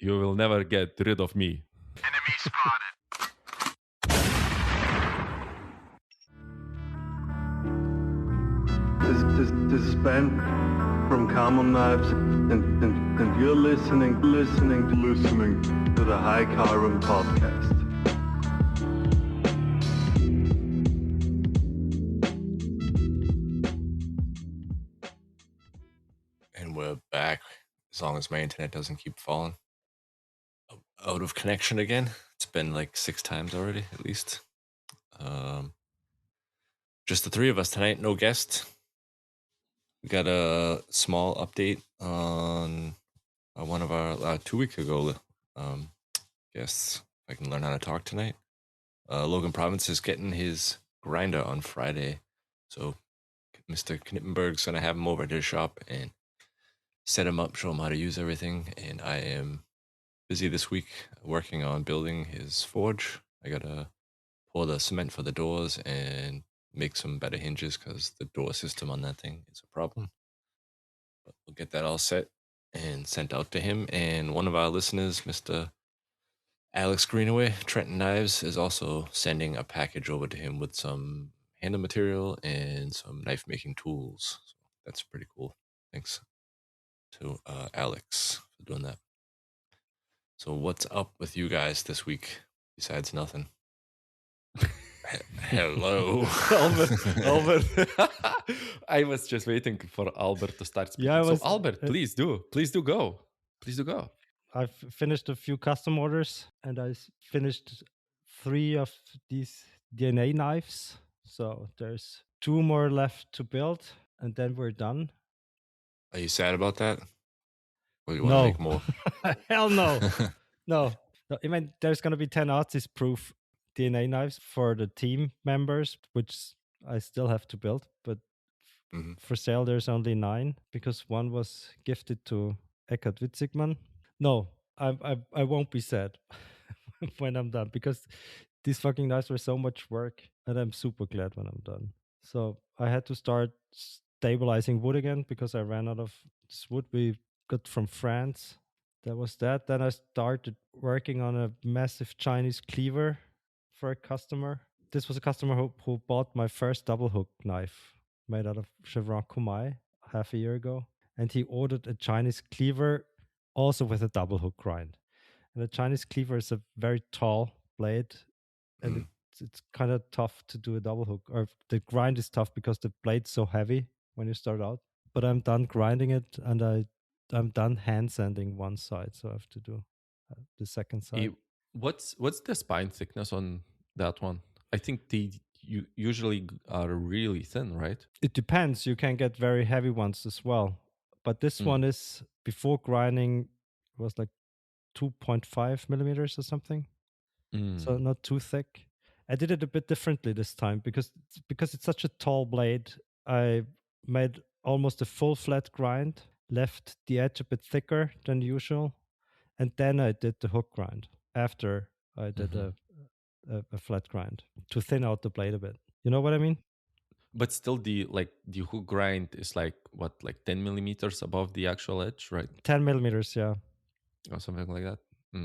You will never get rid of me. Enemy spotted. This is Ben from Common Knives, and you're listening to the High Carbon Podcast. And we're back, as long as my internet doesn't keep falling out of connection again. It's been like 6 times already, at least. Just the 3 of us tonight, no guest. We got a small update on one of our 2 weeks ago guests. If I can learn how to talk tonight. Logan Province is getting his grinder on Friday, so Mr. Knippenberg's gonna have him over to his shop and set him up, show him how to use everything. And I am busy this week working on building his forge. I gotta pour the cement for the doors and make some better hinges because the door system on that thing is a problem. But we'll get that all set and sent out to him. And one of our listeners, Mr. Alex Greenaway, Trenton Knives, is also sending a package over to him with some handle material and some knife making tools. So that's pretty cool. Thanks to Alex for doing that. So what's up with you guys this week besides nothing? Hello. Albert. I was just waiting for Albert to start speaking. Yeah, so Albert, please do go. I've finished a few custom orders, and I finished 3 of these DNA knives. So there's 2 more left to build, and then we're done. Are you sad about that? Or do you want to make more? Hell no. No. I mean, there's going to be 10 artist proof DNA knives for the team members, which I still have to build. But for sale, there's only 9 because one was gifted to Eckhard Witzigmann. No, I won't be sad when I'm done because these fucking knives were so much work, and I'm super glad when I'm done. So I had to start stabilizing wood again because I ran out of this wood we got from France. That was that. Then I started working on a massive Chinese cleaver for a customer. This was a customer who bought my first double hook knife made out of chevron kumai half a year ago. And he ordered a Chinese cleaver also with a double hook grind. And the Chinese cleaver is a very tall blade, and it's kind of tough to do a double hook. Or the grind is tough because the blade's so heavy when you start out. But I'm done grinding it, and I'm done hand sanding one side, so I have to do the second side. What's the spine thickness on that one? I think they usually are really thin, right? It depends. You can get very heavy ones as well. But this one is, before grinding, was like 2.5 millimeters or something. So not too thick. I did it a bit differently this time because it's such a tall blade. I made almost a full flat grind, left the edge a bit thicker than usual, and then I did the hook grind after I did a flat grind to thin out the blade a bit. You know what I mean? But still, the hook grind is like 10 millimeters above the actual edge, right? 10 millimeters, yeah, or something like that.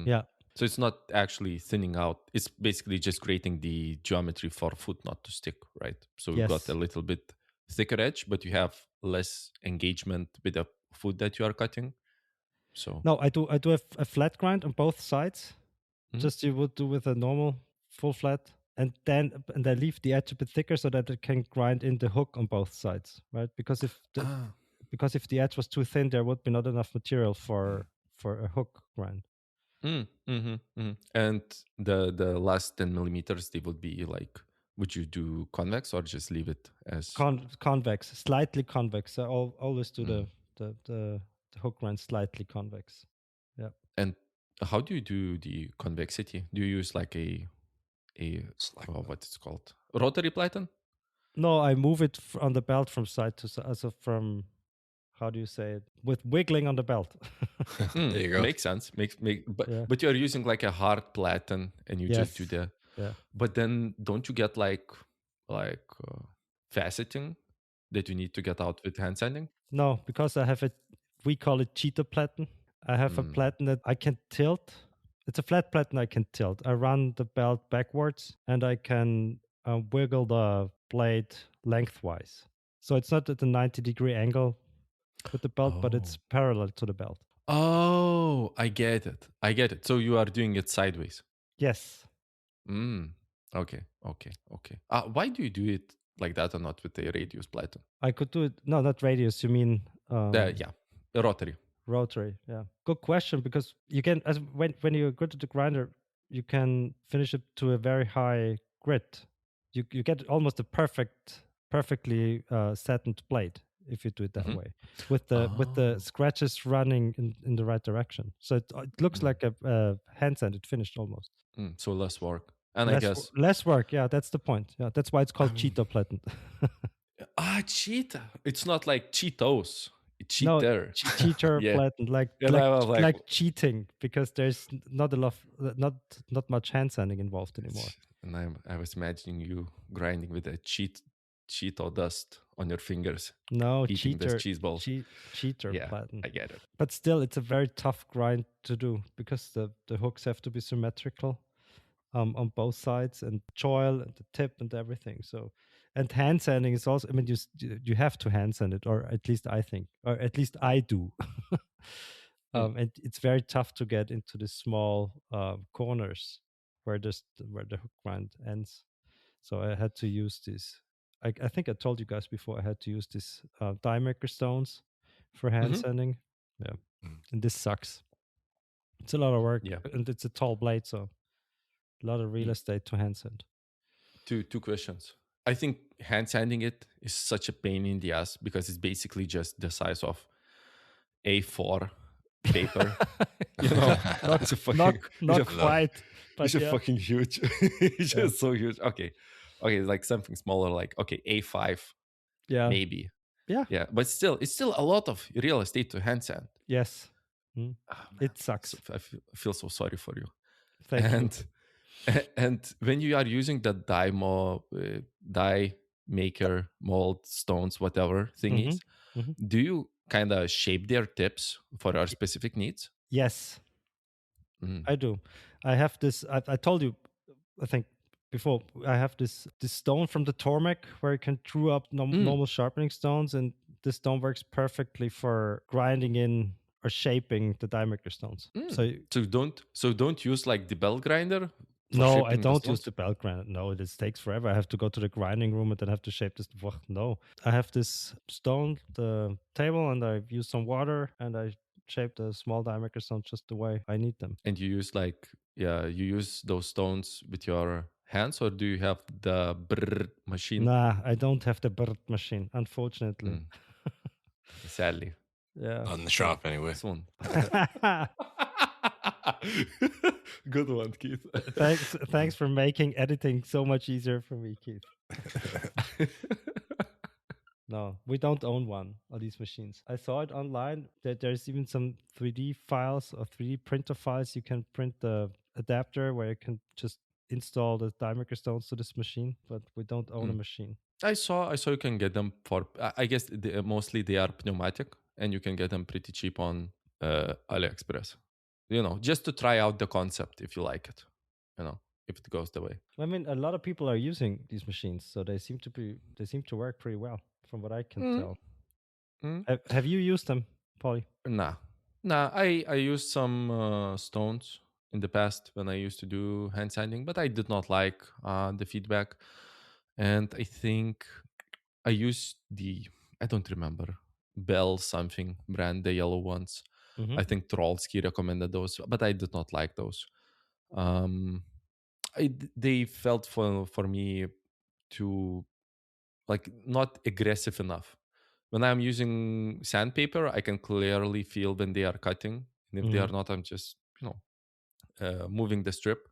Yeah. So it's not actually thinning out. It's basically just creating the geometry for foot not to stick, right? So you've got a little bit thicker edge, but you have less engagement with the foot that you are cutting. So no, I do a flat grind on both sides, just you would do with a normal full flat, and I leave the edge a bit thicker so that it can grind in the hook on both sides, right? Because if the edge was too thin, there would be not enough material for a hook grind. And the last 10 millimeters, they would be like, would you do convex or just leave it as convex, slightly convex? I always do the hook grind slightly convex. Yeah. And how do you do the convexity? Do you use like what it's called, rotary Platen? No, I move it on the belt from side to side. Also from, how do you say it? With wiggling on the belt. There you go. Makes sense. But you're using like a hard Platen, and you just do the. Yeah. But then don't you get like faceting that you need to get out with hand sanding? No, because I have we call it cheetah Platen. I have a Platen that I can tilt. It's a flat Platen I can tilt. I run the belt backwards and I can wiggle the blade lengthwise. So it's not at a 90-degree angle with the belt, but it's parallel to the belt. Oh, I get it. So you are doing it sideways. Yes. Okay. Why do you do it like that and not with the radius Platen? I could do it. No, not radius. You mean rotary. Rotary. Yeah. Good question, because you can, as when you go to the grinder, you can finish it to a very high grit. You get almost a perfectly settled blade if you do it that way, with the scratches running in the right direction. So it looks like a hand sanded finished almost. So less work. And I guess less work. Yeah, that's the point. Yeah, that's why it's called Cheeto Platen. Cheetah. It's not like Cheetos. No, cheater. Cheater Platen, like cheating, because there's not much hand sanding involved anymore. And I was imagining you grinding with a Cheeto dust on your fingers. No, eating this cheese ball. Cheater Platen. I get it. But still, it's a very tough grind to do, because the hooks have to be symmetrical on both sides, and choil and the tip and everything. So, and hand sanding is also, I mean, you have to hand sand it, or at least I think, or at least I do. And it's very tough to get into the small corners where the hook grind ends. So I had to use this. I think I told you guys before, I had to use this die maker stones for hand sanding. Yeah, and this sucks. It's a lot of work, and it's a tall blade, so a lot of real estate to hand sand. Two questions. I think hand sanding it is such a pain in the ass, because it's basically just the size of A4 paper. not quite, but it's fucking huge. It's just so huge. Okay, like something smaller, like A5, maybe. Yeah, but still, it's still a lot of real estate to hand sand. Yes, it sucks. So I feel so sorry for you. Thank you. And when you are using the die maker mold stones, whatever thing is, do you kind of shape their tips for our specific needs? Yes, I do. I have this. I told you, I think before, I have this stone from the Tormek where you can drew up normal sharpening stones, and this stone works perfectly for grinding in or shaping the die maker stones. So don't use like the belt grinder. No, I don't use the belt grinder. No, this takes forever. I have to go to the grinding room and then have to shape this. No, I have this stone, the table, and I use some water and I shape the small die maker stones just the way I need them. And you use you use those stones with your hands, or do you have the brrr machine? Nah, I don't have the brrr machine, unfortunately. Sadly. Yeah. Not in the shop anyway. Soon. Good one, Keith. Thanks for making editing so much easier for me, Keith. No, we don't own one of these machines. I saw it online that there's even some 3D files or 3D printer files. You can print the adapter where you can just install the die maker stones to this machine, but we don't own a machine. I saw you can get them for, I guess mostly they are pneumatic, and you can get them pretty cheap on AliExpress. Just to try out the concept if you like it, if it goes the way. I mean, a lot of people are using these machines, so they seem to work pretty well, from what I can tell. Have you used them, Pauli? Nah. I used some stones in the past when I used to do hand sanding, but I did not like the feedback. And I think I used I don't remember, Bell something brand, the yellow ones. I think Trollski recommended those, but I did not like those. They felt for me too, like, not aggressive enough. When I'm using sandpaper, I can clearly feel when they are cutting, and if they are not, I'm just moving the strip,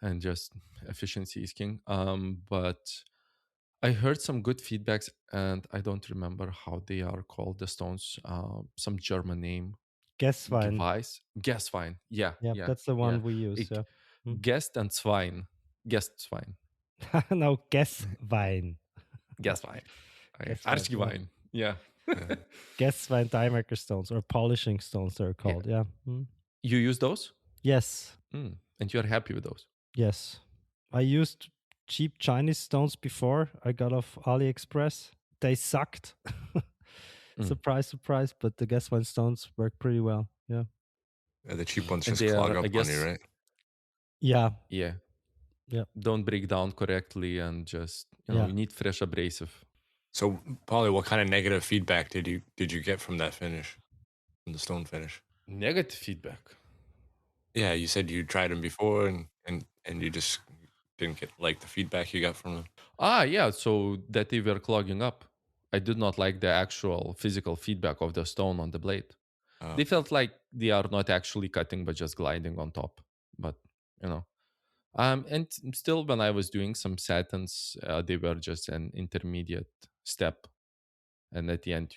and just efficiency is king. But I heard some good feedbacks, and I don't remember how they are called, the stones. Some German name. Gesswein. Gesswein. Yeah, that's the one we use. Guest and Swine. Guestzwein. No, Gesswein. Gesswein. Arschgewein. Yeah. Guesswein diameter stones or polishing stones, they're called. Yeah. You use those? Yes. And you're happy with those? Yes. I used cheap Chinese stones before. I got off AliExpress. They sucked. Surprise, surprise. But the Guesswein stones work pretty well. Yeah. The cheap ones And just clog up on you, right? Yeah. Yeah. Yeah. Don't break down correctly and just, you need fresh abrasive. So, Pauli, what kind of negative feedback did you get from that finish, from the stone finish? Negative feedback? Yeah, you said you tried them before and you just didn't get like the feedback you got from them. Yeah. So that they were clogging up. I did not like the actual physical feedback of the stone on the blade. They felt like they are not actually cutting, but just gliding on top. But, and still when I was doing some satins, they were just an intermediate step. And at the end,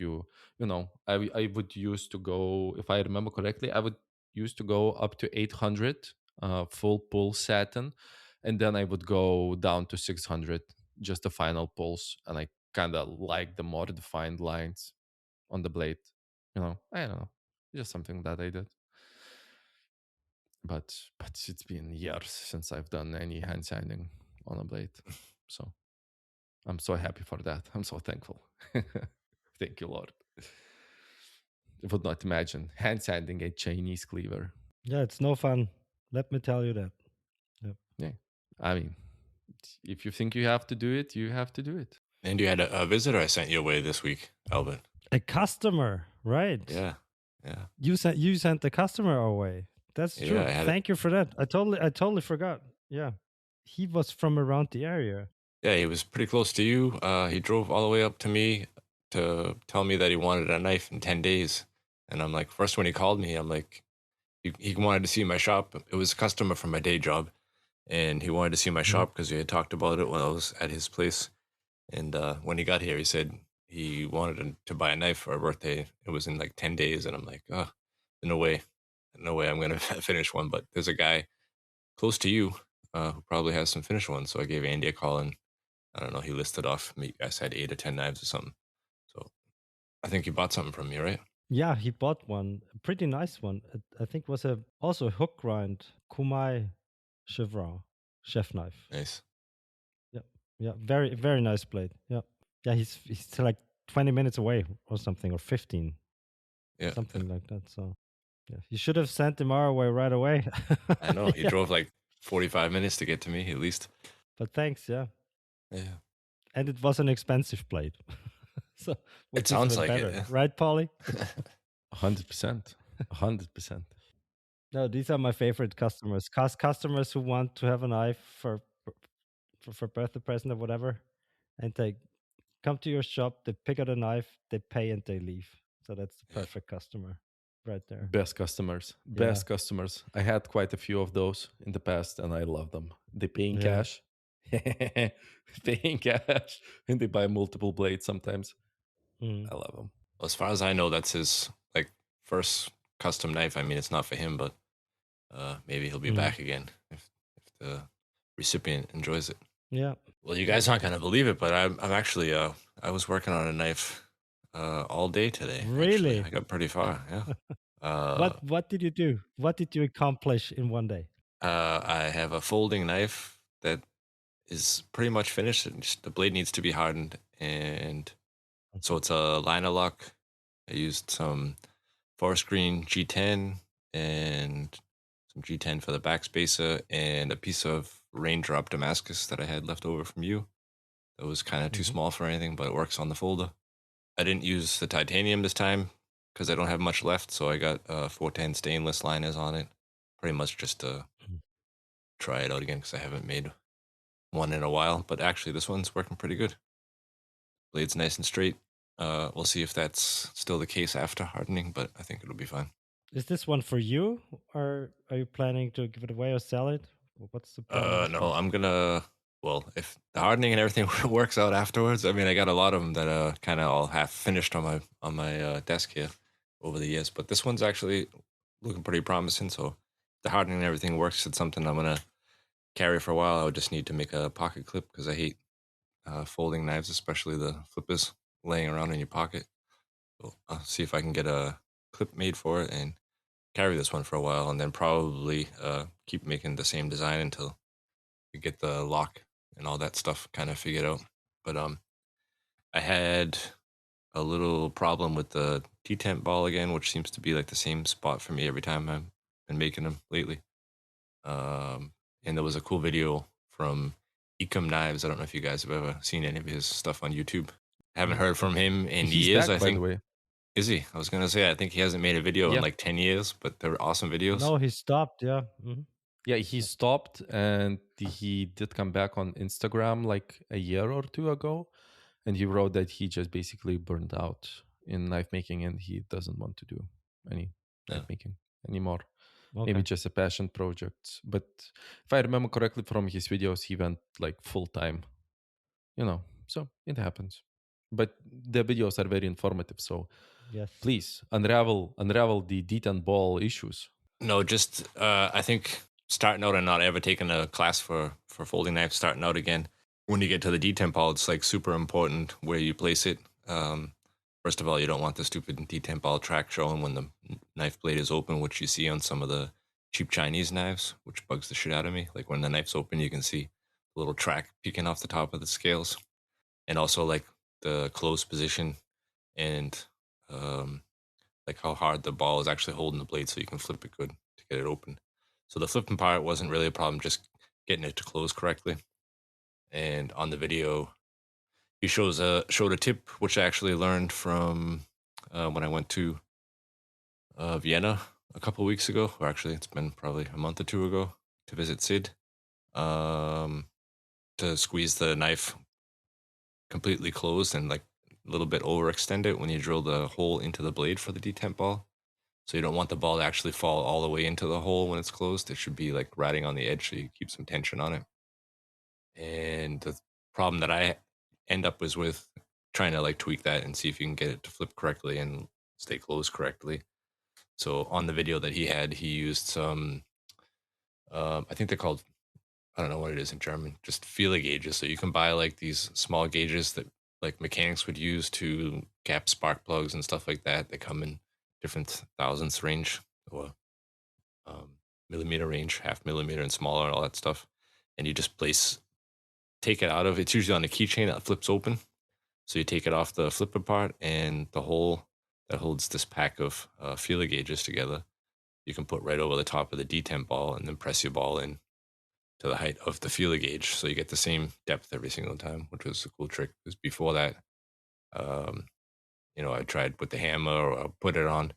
I would use to go, if I remember correctly, I would use to go up to 800 full pull satin. And then I would go down to 600, just the final pulls. And I kind of like the more defined lines on the blade. I don't know. Just something that I did. But it's been years since I've done any hand sanding on a blade. So I'm so happy for that. I'm so thankful. Thank you, Lord. I would not imagine hand sanding a Chinese cleaver. Yeah, it's no fun. Let me tell you that. Yep. Yeah. I mean, if you think you have to do it, you have to do it. And you had a visitor I sent you away this week, Albert. A customer, right? Yeah. You sent the customer away. That's true. Thank you for that. I totally forgot. Yeah. He was from around the area. Yeah, he was pretty close to you. He drove all the way up to me to tell me that he wanted a knife in 10 days. And I'm like, first when he called me, I'm like, he wanted to see my shop. It was a customer from my day job. And he wanted to see my shop because we had talked about it when I was at his place. And when he got here, he said he wanted to buy a knife for a birthday. It was in like 10 days. And I'm like, no way I'm going to finish one. But there's a guy close to you who probably has some finished ones. So I gave Andy a call and I don't know, he listed off, I said 8 or 10 knives or something. So I think he bought something from me, right? Yeah, he bought one, a pretty nice one. I think it was also a hook grind Kumai chevron chef knife. Nice. Yeah, very very nice blade. Yeah, he's like 20 minutes away or something, or 15. Yeah, something like that. So yeah, you should have sent him our way right away. I know he drove like 45 minutes to get to me at least. But thanks, yeah. And it was an expensive blade. So it sounds like better, it, right, Pauli? 100%. 100%. No, these are my favorite customers. Customers who want to have a knife for birthday present or whatever, and they come to your shop, they pick out a knife, they pay, and they leave. So that's the perfect customer right there. Best customers. Best customers. I had quite a few of those in the past, and I love them. They pay in cash. Pay in cash, and they buy multiple blades sometimes. I love them. Well, as far as I know, that's his like first custom knife. I mean, it's not for him, but maybe he'll be back again if the recipient enjoys it. Yeah. Well, you guys aren't gonna believe it, but I'm actually I was working on a knife all day today. Really? Actually. I got pretty far. Yeah. What did you do? What did you accomplish in one day? I have a folding knife that is pretty much finished. Just the blade needs to be hardened, and so it's a liner lock. I used some forest green G10 and some G10 for the backspacer, and a piece of raindrop Damascus that I had left over from you. It was kind of too small for anything, but it works on the folder. I didn't use the titanium this time because I don't have much left, so I got 410 stainless liners on it. Pretty much just to try it out again because I haven't made one in a while. But actually, this one's working pretty good. Blade's nice and straight. We'll see if that's still the case after hardening, but I think it'll be fine. Is this one for you, or are you planning to give it away or sell it? What's the plan? No, I'm gonna. Well, if the hardening and everything works out afterwards, I mean, I got a lot of them that kind of all half finished on my desk here over the years. But this one's actually looking pretty promising. So if the hardening and everything works, it's something I'm gonna carry for a while. I would just need to make a pocket clip because I hate folding knives, especially the flippers laying around in your pocket. So I'll see if I can get a clip made for it and carry this one for a while, and then probably keep making the same design until we get the lock and all that stuff kind of figured out. But I had a little problem with the detent ball again, which seems to be like the same spot for me every time I've been making them lately. And there was a cool video from Ecom Knives. I don't know if you guys have ever seen any of his stuff on YouTube. I haven't heard from him in He's years, back, I by think. the way. Is he? I was going to say, I think he hasn't made a video in Yeah. like 10 years, but they're awesome videos. No, he stopped. Yeah. Yeah, he stopped, and he did come back on Instagram like a year or two ago, and he wrote that he just basically burned out in knife making, and he doesn't want to do any knife making anymore. Okay. Maybe just a passion project. But if I remember correctly from his videos, he went like full time. So it happens. But the videos are very informative. So Yes. please unravel the detent ball issues. No, just I think starting out and not ever taking a class for folding knives, starting out again. When you get to the detent ball, it's like super important where you place it. First of all, you don't want the stupid detent ball track showing when the knife blade is open, which you see on some of the cheap Chinese knives, which bugs the shit out of me. Like when the knife's open, you can see a little track peeking off the top of the scales, and also like the closed position and like how hard the ball is actually holding the blade so you can flip it good to get it open. So the flipping part wasn't really a problem, just getting it to close correctly. And on the video, he showed a tip which I actually learned from when I went to Vienna a couple of weeks ago, or actually it's been probably a month or two ago, to visit Sid, to squeeze the knife completely closed and like a little bit overextend it when you drill the hole into the blade for the detent ball. So you don't want the ball to actually fall all the way into the hole when it's closed. It should be like riding on the edge so you keep some tension on it. And the problem that I end up is with trying to like tweak that and see if you can get it to flip correctly and stay closed correctly. So on the video that he had, he used some, I think they're called, I don't know what it is in German, just feeler gauges. So you can buy like these small gauges that like mechanics would use to cap spark plugs and stuff like that. They come in different thousandths range or millimeter range, half millimeter and smaller and all that stuff. And you just take it out of, it's usually on a keychain that flips open. So you take it off the flipper part, and the hole that holds this pack of feeler gauges together, you can put right over the top of the detent ball and then press your ball in to the height of the feeler gauge. So you get the same depth every single time, which was a cool trick. Because before that, I tried with the hammer or put it on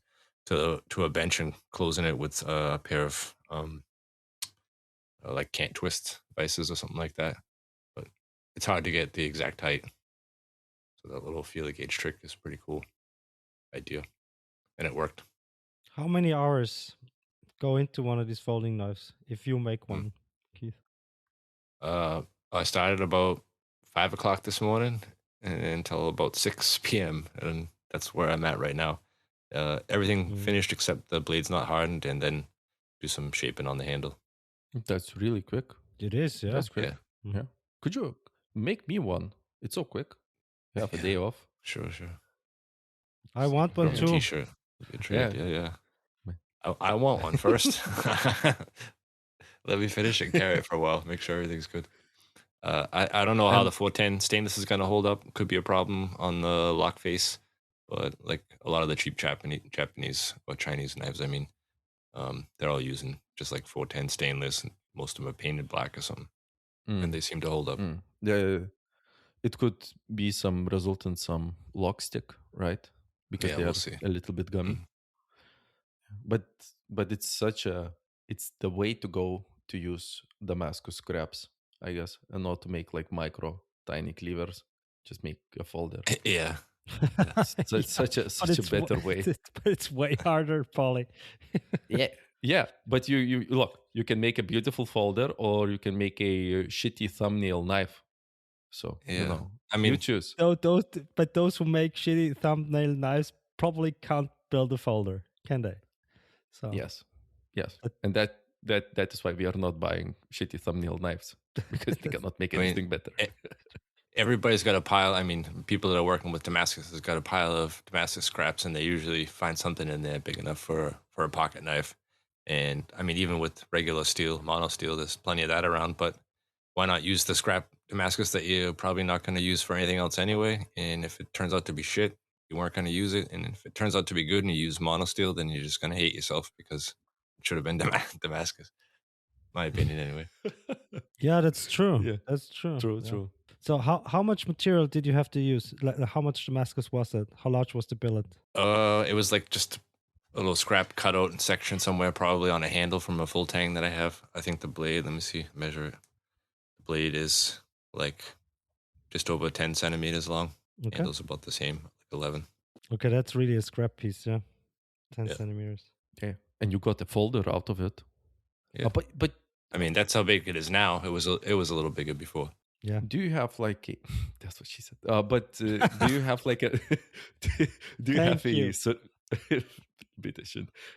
to a bench and closing it with a pair of like can't twist vices or something like that. But it's hard to get the exact height. So that little feeler gauge trick is pretty cool idea, and it worked. How many hours go into one of these folding knives if you make one, Keith? I started about 5 o'clock this morning until about 6 p.m. and that's where I'm at right now. Everything finished except the blade's not hardened, and then do some shaping on the handle. That's really quick. It is, yeah. That's quick. Yeah. Could you make me one? It's so quick. You have a day off. Sure. I want one too. T-shirt. Yeah. I want one first. Let me finish and carry it for a while. Make sure everything's good. I don't know how the 410 stainless is going to hold up. Could be a problem on the lock face, but like a lot of the cheap Japanese or Chinese knives, I mean, they're all using just like 410 stainless, and most of them are painted black or something, and they seem to hold up. It could be some result in some lock stick, right? Because they are a little bit gummy. But it's the way to go to use Damascus scraps, I guess, and not to make like micro tiny cleavers. Just make a folder. Yeah. It's such a better way. But it's way harder, Pauli. Yeah. But you look, you can make a beautiful folder, or you can make a shitty thumbnail knife. So I mean, you choose. Those who make shitty thumbnail knives probably can't build a folder, can they? So yes, and that is why we are not buying shitty thumbnail knives, because they cannot make anything better. everybody's got a pile. I mean, people that are working with Damascus has got a pile of Damascus scraps, and they usually find something in there big enough for a pocket knife. And I mean, even with regular steel, mono steel, there's plenty of that around. But why not use the scrap Damascus that you're probably not going to use for anything else anyway? And if it turns out to be shit, you weren't going to use it. And if it turns out to be good and you use mono steel, then you're just going to hate yourself because it should have been Damascus. My opinion, anyway. Yeah, that's true. Yeah. That's true. True, Yeah. true. So how much material did you have to use? Like how much Damascus was it? How large was the billet? It was like just a little scrap cutout in section somewhere, probably on a handle from a full tang that I have. I think the blade, let me see, measure it. The blade is like just over 10 centimeters long. Okay. Handle's about the same, like 11. Okay, that's really a scrap piece, yeah. 10 centimeters. Yeah, and you got a folder out of it. Yeah, but I mean that's how big it is now. It was a little bigger before. Yeah. do you have like a, that's what she said. But do you have like a do you have Thank a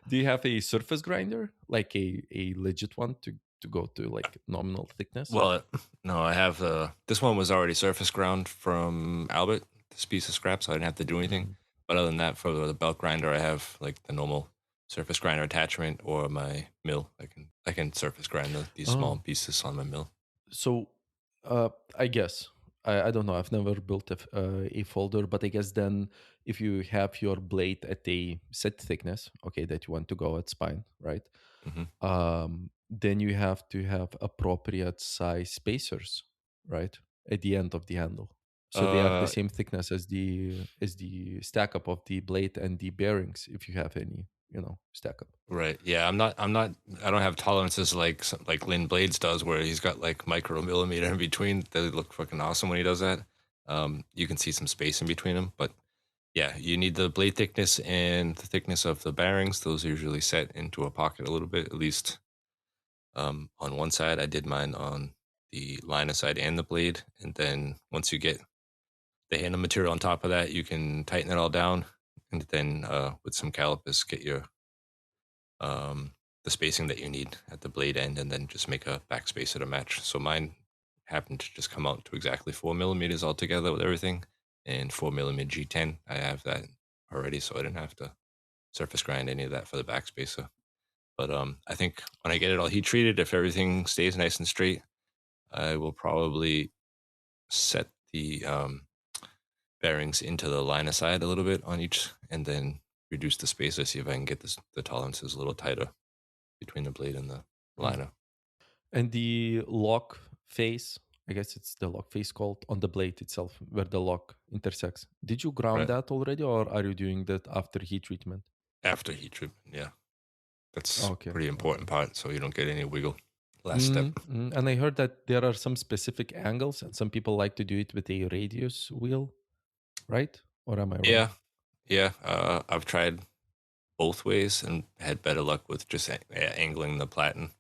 do you have a surface grinder, like a legit one to go to like nominal thickness? Well, no, I have this one was already surface ground from Albert, this piece of scrap, so I didn't have to do anything. But other than that, for the belt grinder, I have like the normal surface grinder attachment or my mill. I can surface grind these small pieces on my mill. So I guess I don't know. I've never built a folder, but I guess then if you have your blade at a set thickness, okay, that you want to go at spine, right? Then you have to have appropriate size spacers, right, at the end of the handle, so they are the same thickness as the stack up of the blade and the bearings, if you have any, stack up. Right. Yeah. I don't have tolerances like Lynn Blades does, where he's got like micromillimeter in between. They look fucking awesome when he does that. You can see some space in between them, but yeah, you need the blade thickness and the thickness of the bearings. Those are usually set into a pocket a little bit, at least. On one side, I did mine on the liner side and the blade, and then once you get the handle material on top of that, you can tighten it all down, and then with some calipers get your the spacing that you need at the blade end, and then just make a back spacer to match. So mine happened to just come out to exactly 4 millimeters altogether with everything, and 4 millimeter G10. I have that already, so I didn't have to surface grind any of that for the back spacer. But I think when I get it all heat treated, if everything stays nice and straight, I will probably set the bearings into the liner side a little bit on each, and then reduce the spacer, see if I can get the tolerances a little tighter between the blade and the liner. And the lock face, I guess it's the lock face called, on the blade itself, where the lock intersects. Did you ground that already, or are you doing that after heat treatment? After heat treatment, yeah. That's pretty important part, so you don't get any wiggle. Last step. And I heard that there are some specific angles, and some people like to do it with a radius wheel, right? Or am I wrong? Yeah. I've tried both ways and had better luck with just angling the platen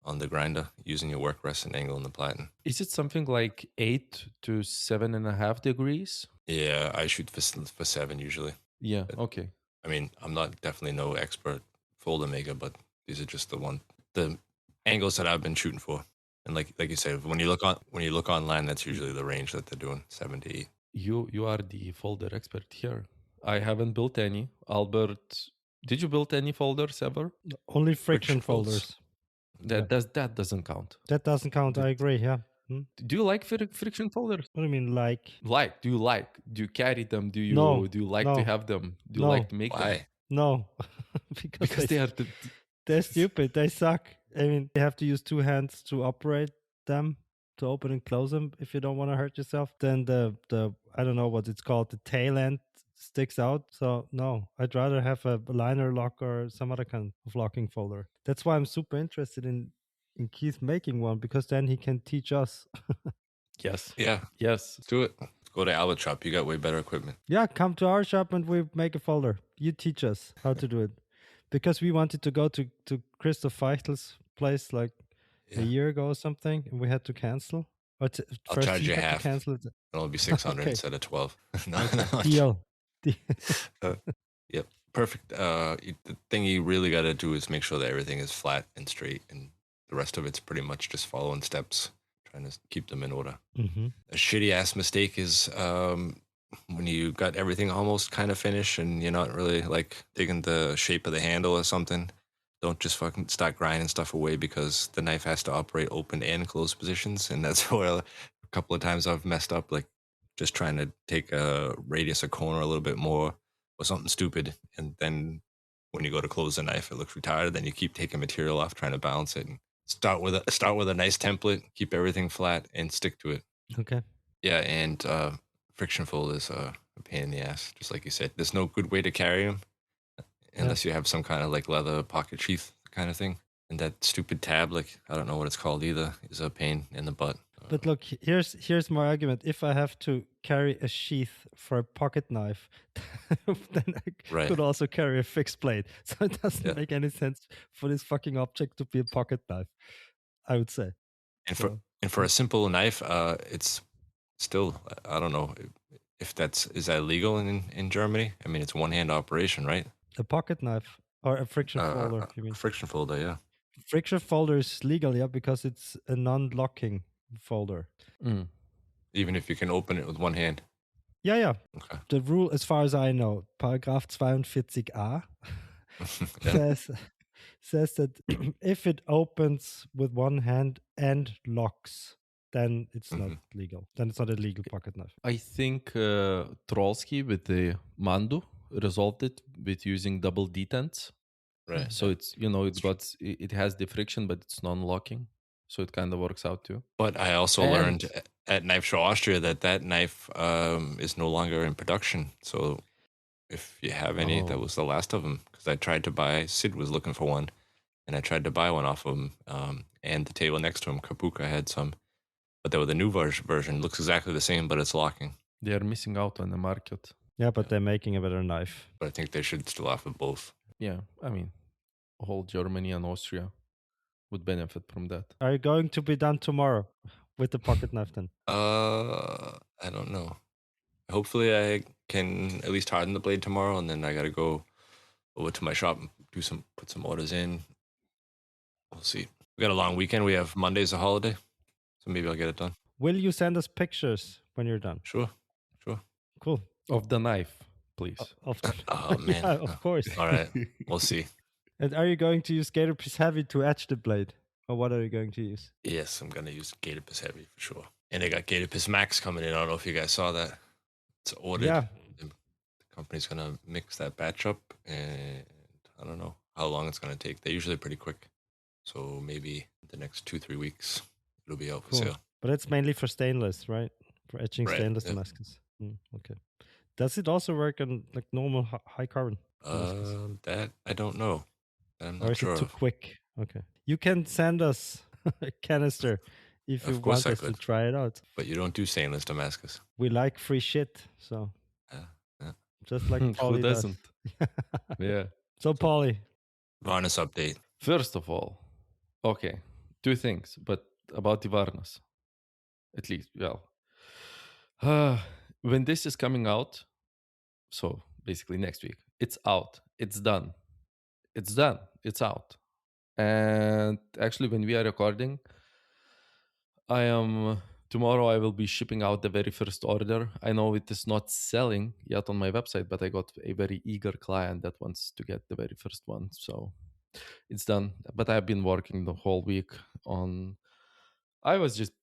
on the grinder, using your work rest and angling the platen. Is it something like 8 to 7.5 degrees? Yeah, I shoot for 7 usually. Yeah, okay. I mean, I'm definitely no expert folder maker, but these are just the angles that I've been shooting for. And like you said, when you look online, that's usually the range that they're doing, 7 to 8. You are the folder expert here. I haven't built any. Albert, did you build any folders ever? Only friction folders. That doesn't count. That doesn't count. I agree. Yeah. Do you like friction folders? What do you mean, like? Like? Do you carry them? Do you like to have them? Do you like to make them? No, because they are they're stupid. They suck. I mean, you have to use 2 hands to operate them, to open and close them. If you don't want to hurt yourself, then the I don't know what it's called, the tail end sticks out. So no, I'd rather have a liner lock or some other kind of locking folder. That's why I'm super interested in Keith making one, because then he can teach us. Yes. Yeah. Yes. Let's do it. Let's go to Albert shop. You got way better equipment. Yeah, come to our shop and we make a folder. You teach us how to do it. Because we wanted to go to Christoph Feichtel's place like a year ago or something, and we had to cancel. But I'll charge you half. Cancel it. It'll be 600 instead of 12. No. Deal. Yep. Perfect. The thing you really got to do is make sure that everything is flat and straight, and the rest of it's pretty much just following steps, trying to keep them in order. Mm-hmm. A shitty ass mistake is when you got everything almost kind of finished and you're not really like digging the shape of the handle or something. Don't just fucking start grinding stuff away because the knife has to operate open and closed positions, and that's where a couple of times I've messed up, like just trying to take a radius or corner a little bit more or something stupid, and then when you go to close the knife, it looks retarded. Then you keep taking material off, trying to balance it. And start with a nice template, keep everything flat, and stick to it. Okay. Yeah, and friction fold is a pain in the ass, just like you said. There's no good way to carry them unless you have some kind of like leather pocket sheath kind of thing. And that stupid tab, like I don't know what it's called either, is a pain in the butt. But look, here's my argument. If I have to carry a sheath for a pocket knife, then I could also carry a fixed blade. So it doesn't make any sense for this fucking object to be a pocket knife, I would say. And for a simple knife, it's still, I don't know if is that legal in Germany? I mean, it's a one-hand operation, right? A pocket knife or a friction folder, you mean? Friction folder, yeah. Friction folder is legal, yeah, because it's a non-locking folder. Even if you can open it with one hand? Yeah. Okay. The rule, as far as I know, paragraph 42a says that if it opens with one hand and locks, then it's not legal. Then it's not a legal pocket knife. I think Trollsky with the Mandu resolved it with using double detents. Right. So it's, it has the friction, but it's non-locking. So it kind of works out too. But I also learned at Knife Show Austria that knife is no longer in production. So if you have any, that was the last of them. Because I tried to buy, Sid was looking for one, and I tried to buy one off of him. And the table next to him, Kapuka, had some. But the new version looks exactly the same, but it's locking. They are missing out on the market. Yeah, but they're making a better knife. But I think they should still offer both. Yeah, I mean, whole Germany and Austria would benefit from that. Are you going to be done tomorrow with the pocket knife then? I don't know. Hopefully I can at least harden the blade tomorrow, and then I got to go over to my shop and put some orders in. We'll see. We got a long weekend. We have Monday's a holiday, so maybe I'll get it done. Will you send us pictures when you're done? Sure. Cool. Of the knife, please. Oh man. Yeah, of course. All right. We'll see. And are you going to use Gator Piece Heavy to etch the blade? Or what are you going to use? Yes, I'm going to use Gator Piece Heavy for sure. And they got Gator Piece Max coming in. I don't know if you guys saw that. It's ordered. Yeah. The company's going to mix that batch up, and I don't know how long it's going to take. They're usually pretty quick. So maybe the next 2-3 weeks it'll be out for sale. But it's mainly for stainless, right? For etching stainless Damascus. Okay. Does it also work on like normal high carbon? That I don't know. I'm not or is sure it too quick? Okay. You can send us a canister if you want us to try it out. But you don't do stainless Damascus. We like free shit, so just like Pauli Who doesn't? Yeah. So Pauli, Varnas update. First of all, okay, 2 things, but about the Varnas, at least. Well, when this is coming out, so basically next week, it's out. It's done. It's out. And actually, when we are recording, tomorrow I will be shipping out the very first order. I know it is not selling yet on my website, but I got a very eager client that wants to get the very first one. So it's done. But I've been working the whole week I was just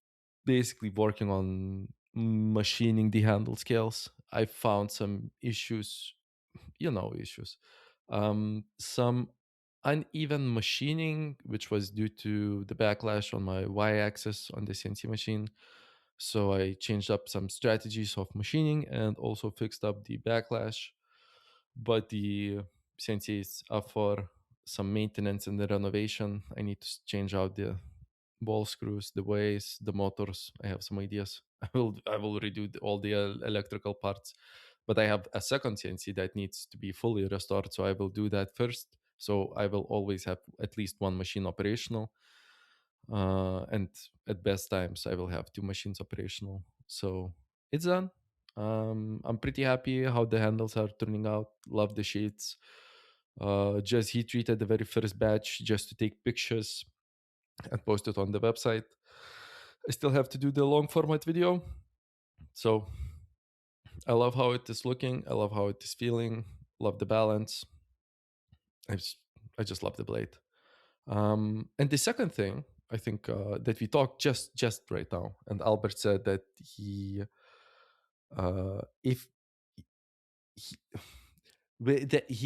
basically working on machining the handle scales. I found some issues. Some uneven machining, which was due to the backlash on my y-axis on the CNC machine. So I changed up some strategies of machining and also fixed up the backlash. But the CNC is up for some maintenance and the renovation. I need to change out the ball screws, the ways, the motors. I have some ideas. I will redo all the electrical parts. But I have a second CNC that needs to be fully restored, so I will do that first. So I will always have at least one machine operational. And at best times, I will have 2 machines operational. So it's done. I'm pretty happy how the handles are turning out. Love the sheets. Just heat treated the very first batch just to take pictures and post it on the website. I still have to do the long format video. So I love how it is looking. I love how it is feeling. Love the balance. I just love the blade. And the second thing I think that we talked just right now, and Albert said that he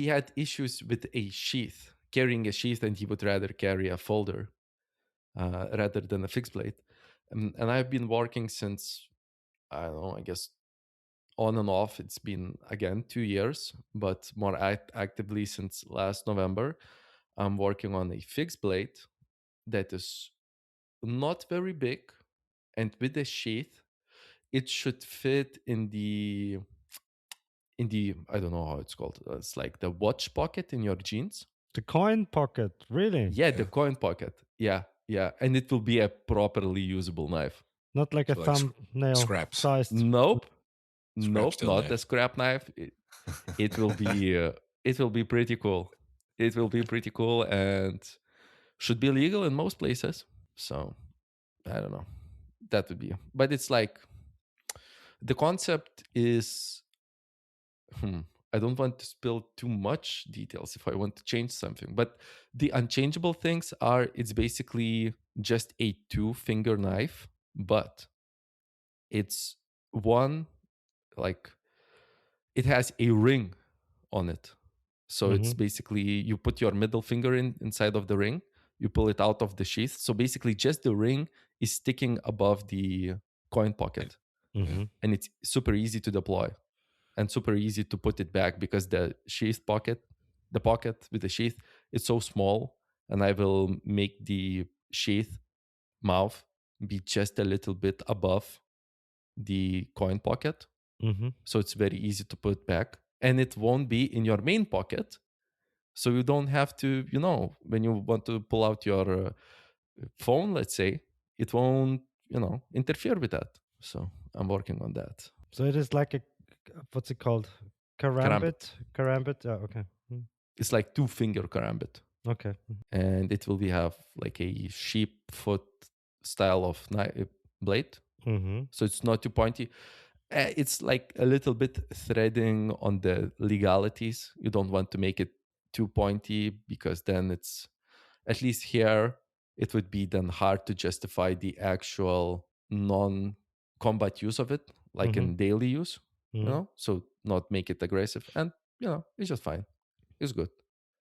had issues with a sheath, carrying a sheath, and he would rather carry a folder rather than a fixed blade. And I've been working since, I don't know, I guess on and off, it's been, again, 2 years, but more actively since last November. I'm working on a fixed blade that is not very big, and with the sheath, it should fit in the I don't know how it's called. It's like the watch pocket in your jeans. The coin pocket, really? Yeah, the coin pocket. Yeah. And it will be a properly usable knife. Not like a So like thumbnail scraps. sized. Nope, Still not knife. a scrap knife. It will be pretty cool. It will be pretty cool and should be legal in most places. So I don't know. That would be. But it's like the concept is. I don't want to spill too much details if I want to change something. But the unchangeable things are, it's basically just a 2-finger knife, but it's one, like, it has a ring on it. So it's basically, you put your middle finger inside of the ring, you pull it out of the sheath. So basically just the ring is sticking above the coin pocket. Mm-hmm. And it's super easy to deploy and super easy to put it back, because the pocket with the sheath, it's so small, and I will make the sheath mouth be just a little bit above the coin pocket. So it's very easy to put back, and it won't be in your main pocket. So you don't have to, when you want to pull out your phone, let's say, it won't, interfere with that. So I'm working on that. So it is like what's it called? Karambit? Karambit? Oh, okay. It's like 2-finger karambit. Okay. And it will have like a sheep foot style of blade. So it's not too pointy. It's like a little bit threading on the legalities. You don't want to make it too pointy, because then it's, at least here, it would be then hard to justify the actual non-combat use of it, like in daily use, so not make it aggressive. And, it's just fine. It's good.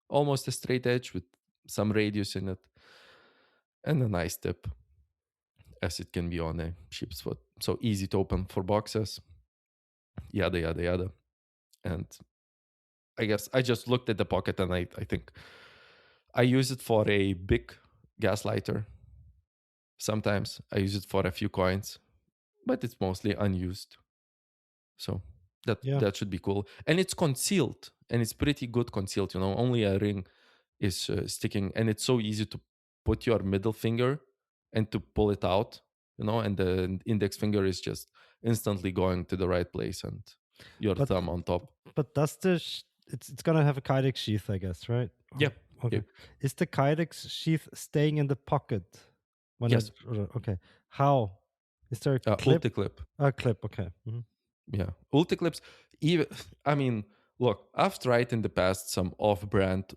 Almost a straight edge with some radius in it, and a nice tip, as it can be on a sheep's foot. So easy to open for boxes, yada, yada, yada. And I guess I just looked at the pocket, and I think I use it for a big gas lighter. Sometimes I use it for a few coins, but it's mostly unused. So that should be cool. And it's concealed, and it's pretty good concealed. Only a ring is sticking, and it's so easy to put your middle finger and to pull it out, and the index finger is just instantly going to the right place, and your thumb on top. But does it's gonna have a Kydex sheath, I guess, right? Yeah. Okay. Yeah. Is the Kydex sheath staying in the pocket? Yes. Okay. How? Is there a clip? Ulti-clip. A clip. Okay. Yeah, Ulti-clips. Look, I've tried in the past some off-brand,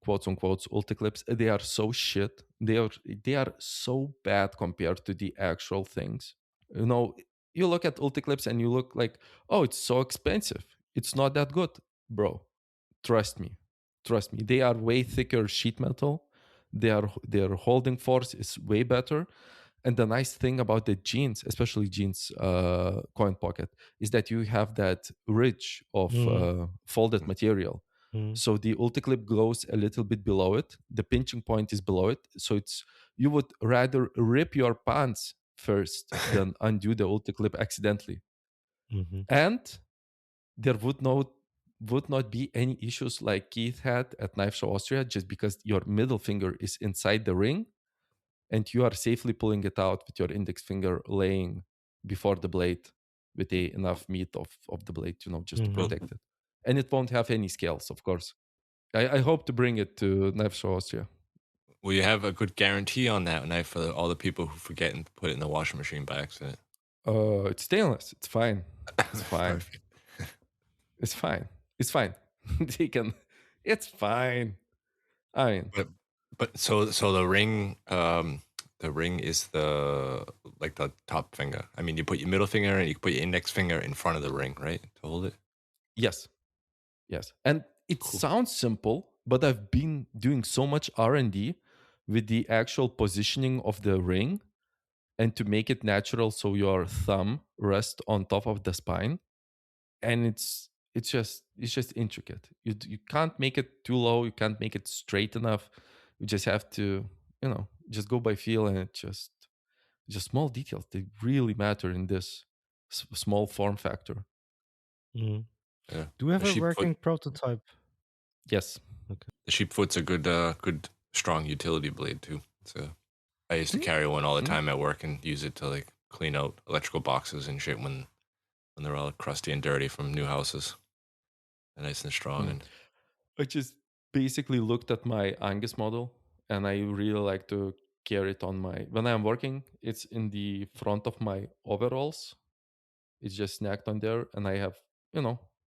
quotes unquote, Ulti-clips. They are so shit. They are so bad compared to the actual things. You look at Ulti-clips and you look like, oh, it's so expensive. It's not that good, bro. Trust me. They are way thicker sheet metal. Their holding force is way better. And the nice thing about the jeans, especially jeans coin pocket, is that you have that ridge of folded material. So the Ulti-clip goes a little bit below it. The pinching point is below it. So you would rather rip your pants first than undo the Ulti-clip accidentally. And there would not be any issues like Keith had at Knife Show Austria, just because your middle finger is inside the ring and you are safely pulling it out with your index finger laying before the blade with enough meat of the blade, just to protect it. And it won't have any scales, of course. I hope to bring it to Knife Show Austria. Will you have a good guarantee on that knife for all the people who forget and put it in the washing machine by accident? It's stainless. It's fine. It's fine. It's fine. It's fine. They can. It's fine. I mean, but so the ring is the top finger. I mean, you put your middle finger and you put your index finger in front of the ring, right, to hold it. Yes. And it sounds simple, but I've been doing so much R&D with the actual positioning of the ring and to make it natural so your thumb rests on top of the spine, and it's just intricate. You can't make it too low, you can't make it straight enough. You just have to, just go by feel, and it just small details, they really matter in this small form factor. Mm-hmm. Yeah. Do we have a working prototype? Yes. Okay. The sheepfoot's a good strong utility blade too. So I used to carry one all the time at work and use it to like clean out electrical boxes and shit when they're all crusty and dirty from new houses. And nice and strong. And I just basically looked at my Angus model, and I really like to carry it on my, when I'm working, it's in the front of my overalls. It's just snagged on there, and I have,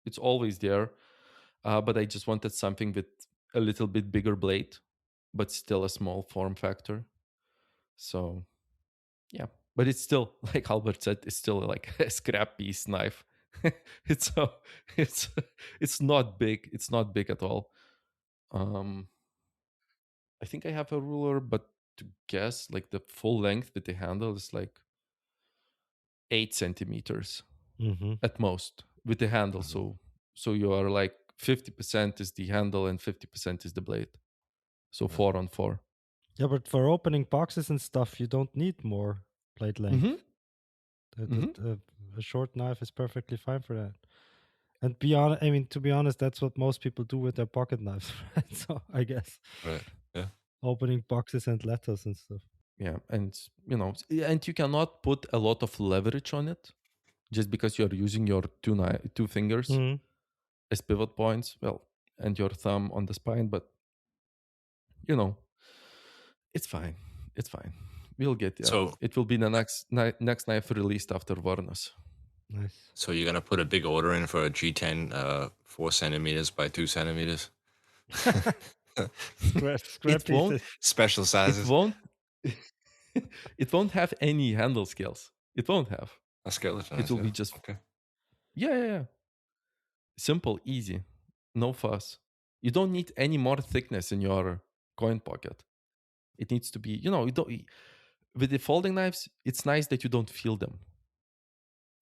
it's always there. But I just wanted something with a little bit bigger blade, but still a small form factor. So, yeah. But it's still, like Albert said, it's still like a scrap piece knife. it's not big. It's not big at all. I think I have a ruler, but to guess, like the full length with the handle is like 8 centimeters at most with the handle. So you are like 50% is the handle and 50% is the blade. So 4 on 4. Yeah, but for opening boxes and stuff, you don't need more blade length. A short knife is perfectly fine for that. And to be honest, that's what most people do with their pocket knives, right? So I guess, right, yeah, opening boxes and letters and stuff. Yeah, and and you cannot put a lot of leverage on it, just because you're using your two fingers as pivot points. Well, and your thumb on the spine, but it's fine. It's fine. We'll get there. So it will be the next knife released after Varnas. Nice. So you're gonna put a big order in for a G10, 4 centimeters by 2 centimeters. Scrap pieces. Special sizes. It won't have any handle scales. It won't have. A skeleton. It will be just okay. Yeah. Simple, easy, no fuss. You don't need any more thickness in your coin pocket. It needs to be, you don't. With the folding knives, it's nice that you don't feel them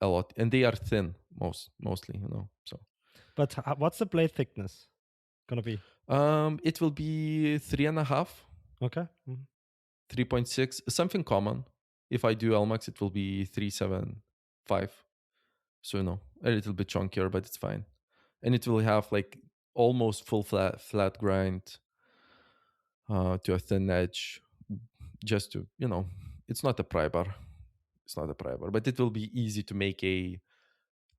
a lot, and they are thin mostly, So. But what's the blade thickness gonna be? It will be 3.5. Okay. 3.6, something common. If I do LMAX, it will be 3.75. So a little bit chunkier, but it's fine. And it will have like almost full flat grind to a thin edge, just to it's not a pry bar. It's not a pry bar, but it will be easy to make a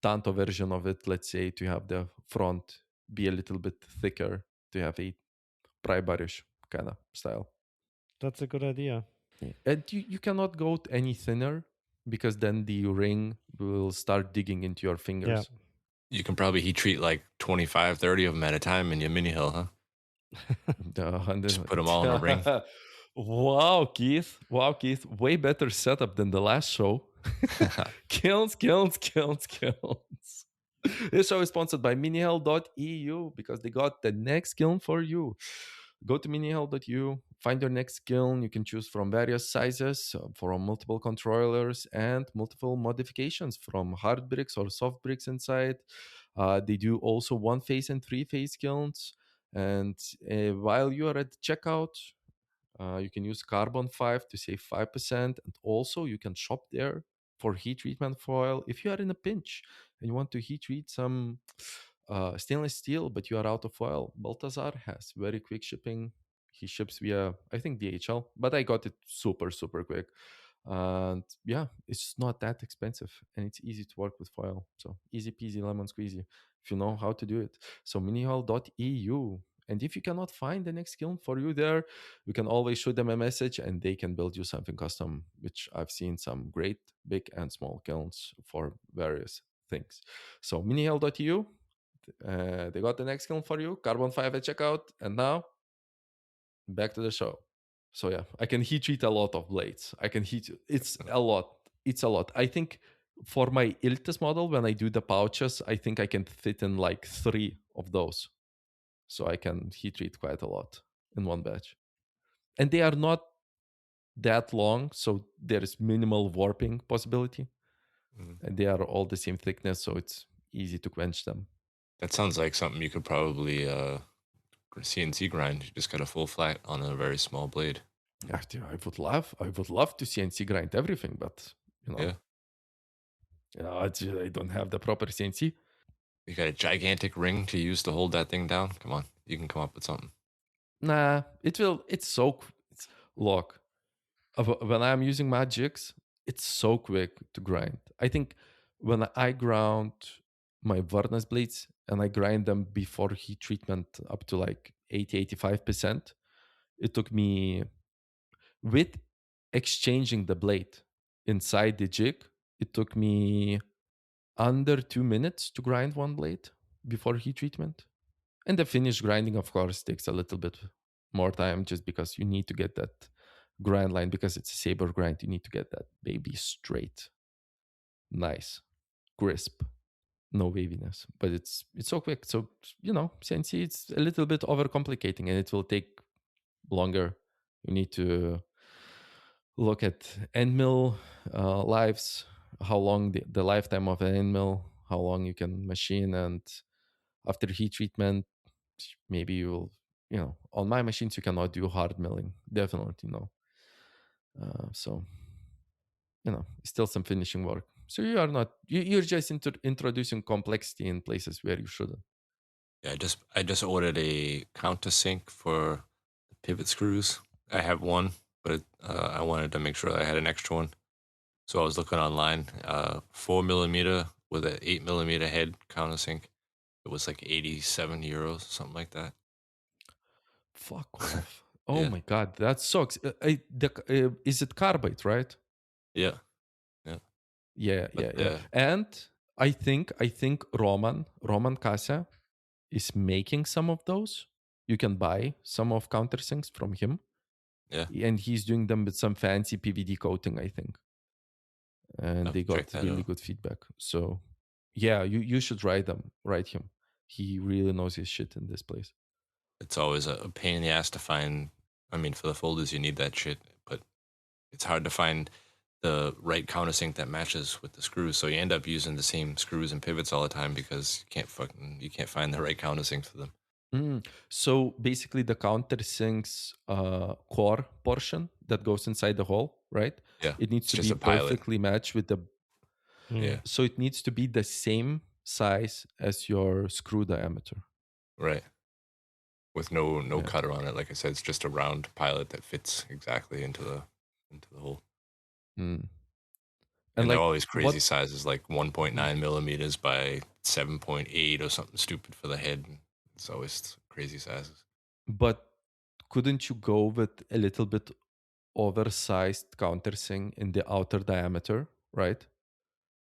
tanto version of it. Let's say to have the front be a little bit thicker, to have a pry barish kind of style. That's a good idea. And you cannot go any thinner, because then the ring will start digging into your fingers. Yeah. You can probably heat treat like 25, 30 of them at a time in your mini hill, huh? Just put them all in a ring. Wow, Keith. Way better setup than the last show. Kilns. This show is sponsored by minihill.eu, because they got the next kiln for you. Go to minihill.eu, find your next kiln. You can choose from various sizes, from multiple controllers and multiple modifications, from hard bricks or soft bricks inside. They do also 1-phase and 3-phase kilns. And while you are at checkout, you can use Carbon 5 to save 5%. And also you can shop there for heat treatment foil if you are in a pinch and you want to heat treat some stainless steel, but you are out of foil. Baltazar has very quick shipping. He ships via, I think, DHL, but I got it super quick. And yeah, it's not that expensive, and it's easy to work with foil. So easy peasy lemon squeezy if you know how to do it. So minihill.eu, And if you cannot find the next kiln for you there, you can always shoot them a message and they can build you something custom, which I've seen some great big and small kilns for various things. So minihell.eu, they got the next kiln for you, carbon 5 at checkout, and now back to the show. So yeah, I can heat treat a lot of blades. It's a lot. It's a lot. I think for my Iltis model, when I do the pouches, I think I can fit in like 3 of those. So I can heat treat quite a lot in one batch. And they are not that long, so there is minimal warping possibility. And they are all the same thickness, so it's easy to quench them. That sounds like something you could probably CNC grind. You just got a full flat on a very small blade. I would love to CNC grind everything, but I don't have the proper CNC. You got a gigantic ring to use to hold that thing down? Come on, you can come up with something. Nah, look, when I'm using my jigs, it's so quick to grind. I think when I ground my Varnas blades and I grind them before heat treatment up to like 80-85%, it took me, with exchanging the blade inside the jig, it took me under 2 minutes to grind one blade before heat treatment. And the finished grinding, of course, takes a little bit more time just because you need to get that grind line, because it's a saber grind. You need to get that baby straight, nice, crisp, no waviness. But it's so quick. So, CNC, it's a little bit overcomplicating and it will take longer. You need to look at end mill lives, how long the lifetime of an end mill, how long you can machine, and after heat treatment, maybe you will, on my machines, you cannot do hard milling. Definitely no. So, still some finishing work. So you're just introducing complexity in places where you shouldn't. Yeah, I just ordered a countersink for pivot screws. I have one, but I wanted to make sure I had an extra one. So I was looking online, 4mm with an 8mm head countersink. It was like 87 euros, something like that. Fuck off. Oh my God, that sucks. Is it carbide, right? Yeah. Yeah. And I think Roman Casa is making some of those. You can buy some of countersinks from him. Yeah. And he's doing them with some fancy PVD coating, I think. And they got really good feedback. So yeah, you should write him. He really knows his shit in this place. It's always a pain in the ass to find. I mean, for the folders, you need that shit, but it's hard to find the right countersink that matches with the screws. So you end up using the same screws and pivots all the time because you can't find the right countersink for them. So basically, the countersink's core portion that goes inside the hole, right? Yeah, it needs to be perfectly matched with the. Yeah. So it needs to be the same size as your screw diameter. Right. With no cutter on it. Like I said, it's just a round pilot that fits exactly into the hole. And they're always crazy sizes, like 1.9 millimeters by 7.8 or something stupid for the head. It's always crazy sizes. But couldn't you go with a little bit oversized countersink in the outer diameter, right?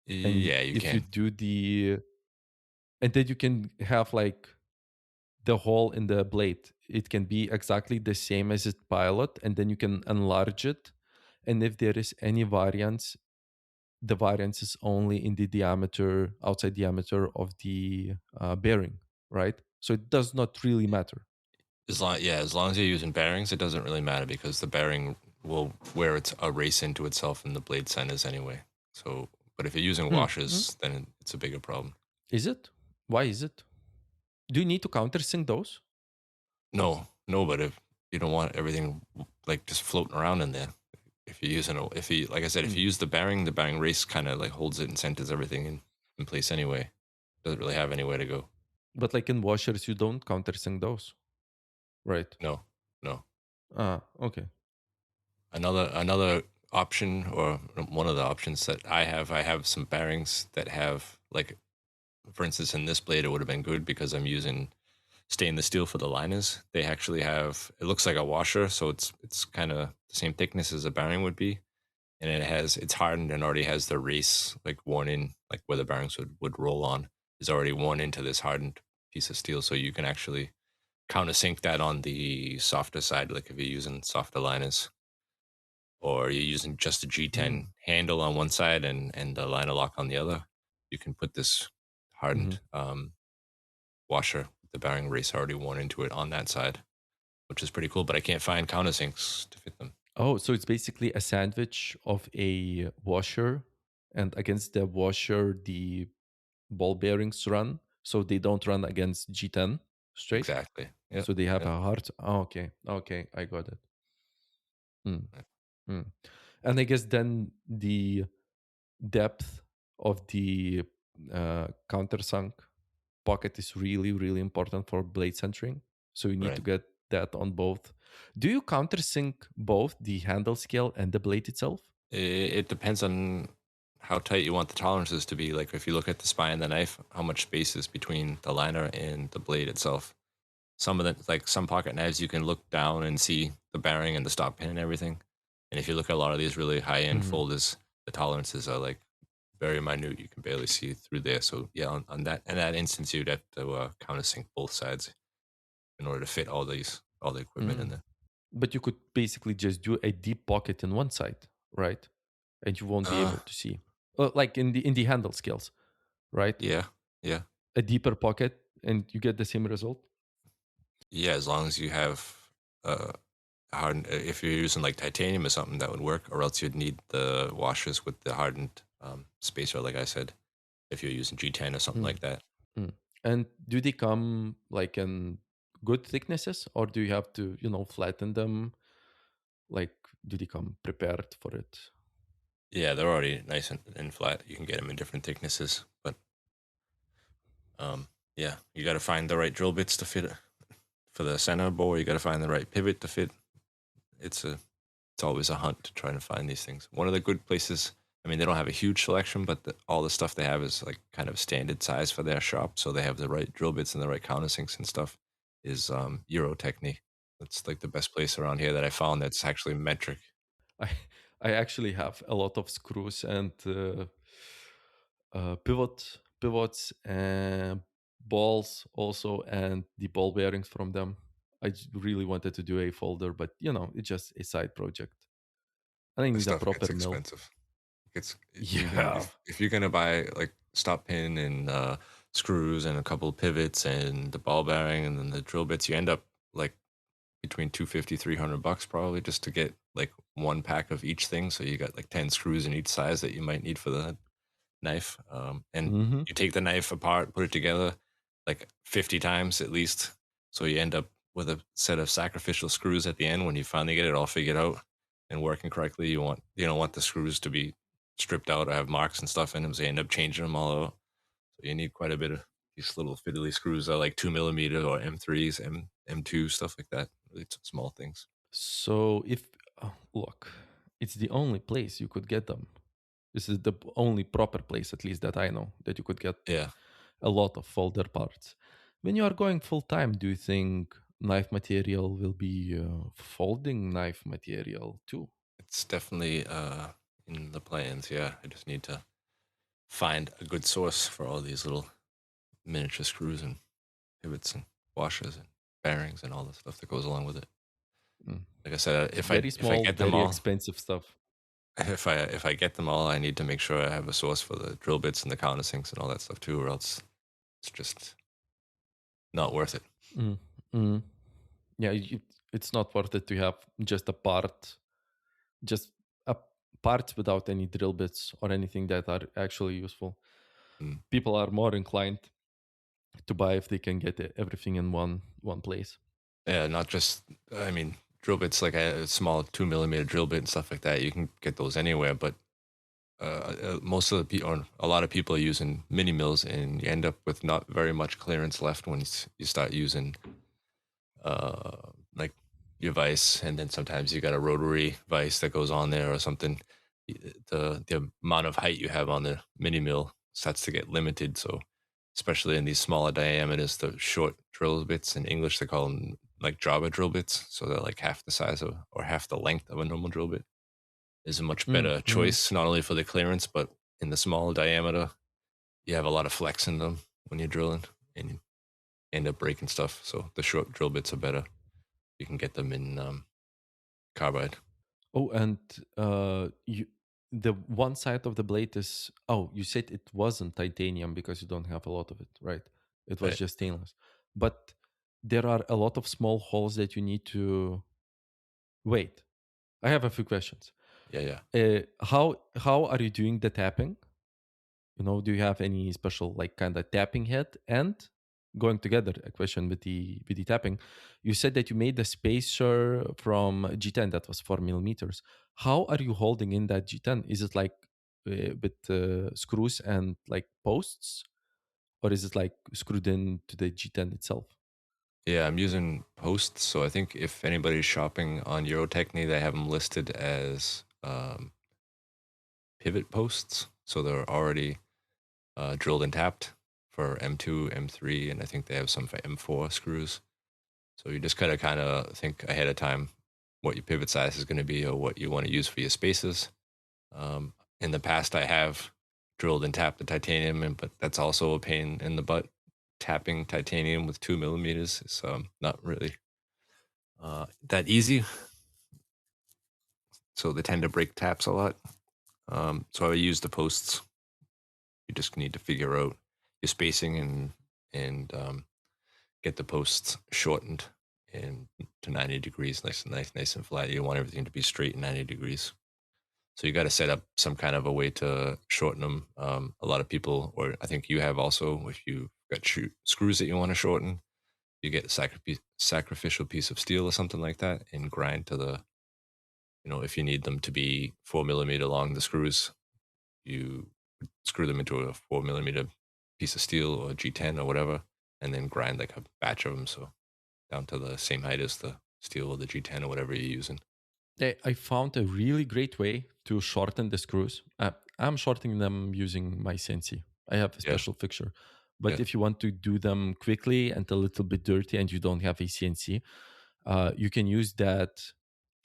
And yeah, you can. If you do and then you can have like the hole in the blade. It can be exactly the same as its pilot, and then you can enlarge it. And if there is any variance, the variance is only in the diameter, outside diameter of the bearing, right? So it does not really matter. As long as you're using bearings, it doesn't really matter because the bearing will wear a race into itself in the blade centers anyway. So, but if you're using washers, then it's a bigger problem. Is it? Why is it? Do you need to countersink those? No, but if you don't want everything like just floating around in there, if you use the bearing race kind of like holds it and centers everything in place anyway. Doesn't really have anywhere to go. But like in washers, you don't countersink those, right? No. Okay. Another option, or one of the options that I have some bearings that have, like, for instance, in this blade, it would have been good because I'm using stainless steel for the liners. They actually have, it looks like a washer, so it's kind of the same thickness as a bearing would be, and it's hardened and already has the race like worn in, like where the bearings would roll on is already worn into this hardened piece of steel, so you can actually countersink that on the softer side, like if you're using softer liners, or you're using just a G10 handle on one side and the liner lock on the other. You can put this hardened washer, the bearing race already worn into it on that side, which is pretty cool, but I can't find countersinks to fit them. Oh, so it's basically a sandwich of a washer, and against the washer, the ball bearings run, so they don't run against G10 straight. Exactly. Yep. So they have a hard. Oh, okay, I got it. And I guess then the depth of the countersunk pocket is really, really important for blade centering. So you need to get that on both. Do you countersink both the handle scale and the blade itself? It depends on how tight you want the tolerances to be. Like if you look at the spine of the knife, how much space is between the liner and the blade itself. Some of the, like some pocket knives, you can look down and see the bearing and the stop pin and everything. And if you look at a lot of these really high-end folders, the tolerances are like very minute. You can barely see through there. So yeah, on that, in that instance, you'd have to countersink both sides in order to fit all the equipment in there. But you could basically just do a deep pocket in one side, right? And you won't be able to see, like in the handle scales, right? Yeah. A deeper pocket, and you get the same result. Yeah, as long as you have hardened. If you're using like titanium or something, that would work. Or else you'd need the washers with the hardened spacer, like I said. If you're using G10 or something like that. And do they come like in good thicknesses, or do you have to, flatten them? Like, do they come prepared for it? Yeah, they're already nice and flat. You can get them in different thicknesses, but yeah, you got to find the right drill bits to fit it for the center bore. You got to find the right pivot to fit. It's always a hunt to try to find these things. One of the good places, I mean, they don't have a huge selection, but all the stuff they have is like kind of standard size for their shop. So they have the right drill bits and the right countersinks and stuff. Is Eurotechnique. That's like the best place around here that I found that's actually metric. I actually have a lot of screws and pivots and balls also, and the ball bearings from them. I really wanted to do a folder, but it's just a side project. I think it's a proper mill. Expensive. If you're gonna buy like stop pin and screws and a couple of pivots and the ball bearing and then the drill bits, you end up like between $250-$300 probably just to get like one pack of each thing. So you got like 10 screws in each size that you might need for the knife. And you take the knife apart, put it together like 50 times at least. So you end up with a set of sacrificial screws at the end when you finally get it all figured out and working correctly. You don't want the screws to be stripped out or have marks and stuff in them, so you end up changing them all out. So you need quite a bit of these little fiddly screws that are like 2mm or M3s, M2, stuff like that. Really small things. So look, it's the only place you could get them. This is the only proper place, at least that I know, that you could get a lot of folder parts. When you are going full time, do you think knife material will be folding knife material too? It's definitely in the plans. Yeah, I just need to find a good source for all these little miniature screws and pivots and washers and bearings and all the stuff that goes along with it. Like I said, if I get them all, expensive stuff. If I get them all, I need to make sure I have a source for the drill bits and the countersinks and all that stuff too, or else it's just not worth it. Yeah, it's not worth it to have just a part without any drill bits or anything that are actually useful. People are more inclined to buy if they can get everything in one place. Yeah, not just, I mean, drill bits like a small 2mm drill bit and stuff like that. You can get those anywhere, but most of the people, or a lot of people, are using mini mills, and you end up with not very much clearance left when you start using like your vise, and then sometimes you got a rotary vise that goes on there or something. The amount of height you have on the mini mill starts to get limited, so especially in these smaller diameters, the short drill bits. In English, they call them like Java drill bits. So they're like half the size of, or half the length of a normal drill bit. Is a much better choice, not only for the clearance, but in the smaller diameter, you have a lot of flex in them when you're drilling and you end up breaking stuff. So the short drill bits are better. You can get them in carbide. Oh, and the one side of the blade is, you said it wasn't titanium because you don't have a lot of it, right? It was just stainless. But there are a lot of small holes that you need to... Wait, I have a few questions. Yeah. How are you doing the tapping? Do you have any special like kind of tapping head? And going together, a question with the tapping, you said that you made the spacer from G10 that was 4 millimeters. How are you holding in that G10? Is it like with screws and like posts, or is it like screwed in to the G10 itself? Yeah, I'm using posts. So I think if anybody's shopping on Eurotechnique, they have them listed as pivot posts. So they're already drilled and tapped for M2, M3, and I think they have some for M4 screws. So you just kind of think ahead of time what your pivot size is going to be or what you want to use for your spacers. In the past, I have drilled and tapped the titanium, but that's also a pain in the butt. Tapping titanium with 2 millimeters is not really that easy. So they tend to break taps a lot. So I use the posts. You just need to figure out your spacing and get the posts shortened to 90 degrees, nice and flat. You want everything to be straight 90 degrees. So you got to set up some kind of a way to shorten them. A lot of people, or I think you have also, if you've got screws that you want to shorten, you get a sacrificial piece of steel or something like that and grind to the, if you need them to be 4 millimeter long, the screws, you screw them into a 4 millimeter piece of steel or G10 or whatever, and then grind like a batch of them. So down to the same height as the steel or the G10 or whatever you're using. I found a really great way to shorten the screws. I'm shortening them using my CNC. I have a special fixture. But if you want to do them quickly and a little bit dirty and you don't have a CNC, you can use that.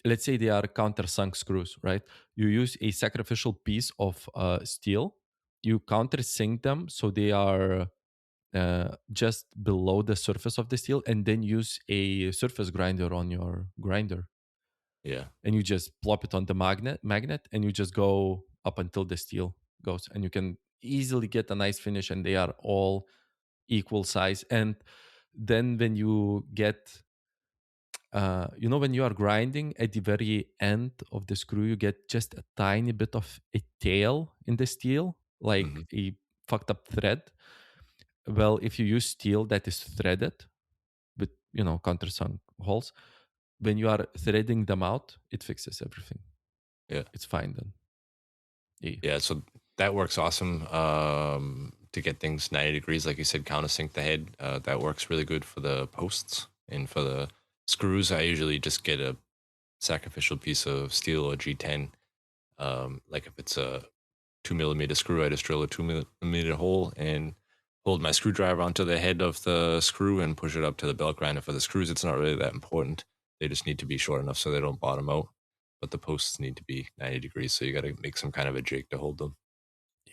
Let's say they are countersunk screws, right? You use a sacrificial piece of steel. You countersink them so they are just below the surface of the steel, and then use a surface grinder on your grinder. Yeah. And you just plop it on the magnet and you just go up until the steel goes, and you can easily get a nice finish, and they are all equal size. And then when you get when you are grinding at the very end of the screw, you get just a tiny bit of a tail in the steel, like a fucked up thread. Well, if you use steel that is threaded with countersunk holes, when you are threading them out, it fixes everything. Yeah, it's fine then. Yeah, so that works awesome to get things 90 degrees, like you said, countersink the head. That works really good for the posts. And for the screws, I usually just get a sacrificial piece of steel or G10. Like if it's a 2 millimeter screw, I just drill a 2 millimeter hole and hold my screwdriver onto the head of the screw and push it up to the belt grinder. For the screws, it's not really that important. They just need to be short enough so they don't bottom out. But the posts need to be 90 degrees, so you got to make some kind of a jig to hold them.